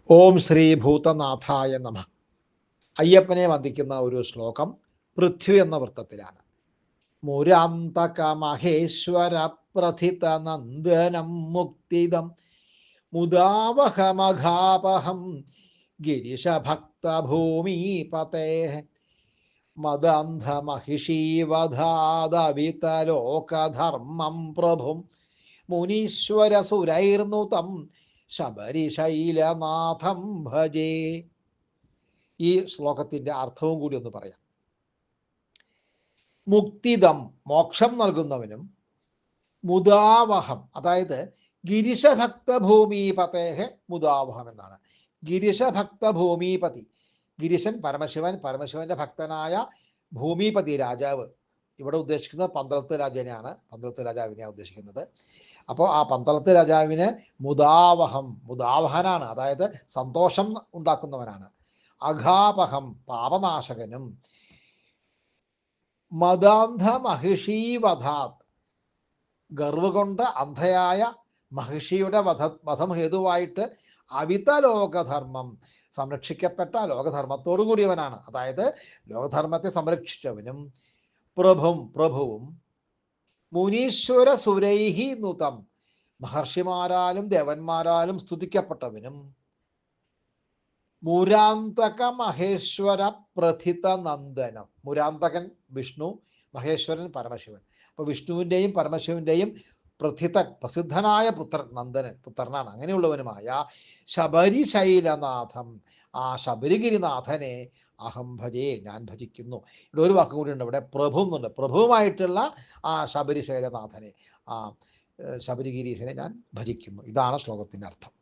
ഓം ശ്രീ ഭൂതനാഥായ നമ. അയ്യപ്പനെ വന്ദിക്കുന്ന ഒരു ശ്ലോകം പൃഥ്വി എന്ന വൃത്തത്തിലാണ്. മുരാന്തക മഹേശ്വര പ്രഥിത നന്ദനം മുക്തിദം മുദാവഹമഘാപഹം ഗിരിശഭക്തഭൂമിപതേ മദാന്ധമഹിഷീവധാദവിതലോകധർമ്മം പ്രഭും മുനീശ്വരസുരൈർനുതം ശബരിശൈലനാഥം ഭജേ. ഈ ശ്ലോകത്തിൻ്റെ അർത്ഥവും കൂടി ഒന്ന് പറയാം. മുക്തിദം മോക്ഷം നൽകുന്നവനും, മുദാവഹം അതായത് ഗിരിശഭക്തഭൂമിപതേഹ് മുദാവഹം എന്നാണ്. ഗിരിശഭക്തഭൂമിപതി, ഗിരിശൻ പരമശിവൻ, പരമശിവന്റെ ഭക്തനായ ഭൂമിപതി രാജാവ്. ഇവിടെ ഉദ്ദേശിക്കുന്നത് പന്തളത്ത് രാജാവിനെയാണ്, പന്തളത്ത് രാജാവിനെയാണ് ഉദ്ദേശിക്കുന്നത്. അപ്പോൾ ആ പന്തളത്ത് രാജാവിന് മുദാവഹം, മുദാവഹനാണ്, അതായത് സന്തോഷം ഉണ്ടാക്കുന്നവനാണ്. അഘാപഹം പാപനാശകനും. മദാന്ധ മഹിഷീവധാത് ഗർവ് കൊണ്ട് അന്ധയായ മഹിഷിയുടെ വധം ഹേതുവായിട്ട് അവിതലോകധർമ്മം സംരക്ഷിക്കപ്പെട്ട ലോകധർമ്മത്തോടു കൂടിയവനാണ്. അതായത് ലോകധർമ്മത്തെ സംരക്ഷിച്ചവനും പ്രഭുവും മുനീശ്വര സുരൈഹി നുതം മഹർഷിമാരാലും ദേവന്മാരാലും സ്തുതിക്കപ്പെട്ടവനും മുരാന്തക മഹേശ്വര പ്രഥിത നന്ദനം. മുരാന്തകൻ വിഷ്ണു, മഹേശ്വരൻ പരമശിവൻ. അപ്പോൾ വിഷ്ണുവിൻ്റെയും പരമശിവൻ്റെയും പ്രസിദ്ധനായ പുത്രൻ നന്ദനൻ, പുത്രനാണ്. അങ്ങനെയുള്ളവനുമായ ശബരിശൈലനാഥം, ആ ശബരിഗിരിനാഥനെ അഹം ഭജേ, ഞാൻ ഭജിക്കുന്നു. ഇവിടെ ഒരു വാക്കും കൂടി ഉണ്ട്, ഇവിടെ പ്രഭു എന്നുണ്ട്. പ്രഭുവുമായിട്ടുള്ള ആ ശബരിശൈലനാഥനെ, ആ ശബരിഗിരീശനെ ഞാൻ ഭജിക്കുന്നു. ഇതാണ് ശ്ലോകത്തിൻ്റെ അർത്ഥം.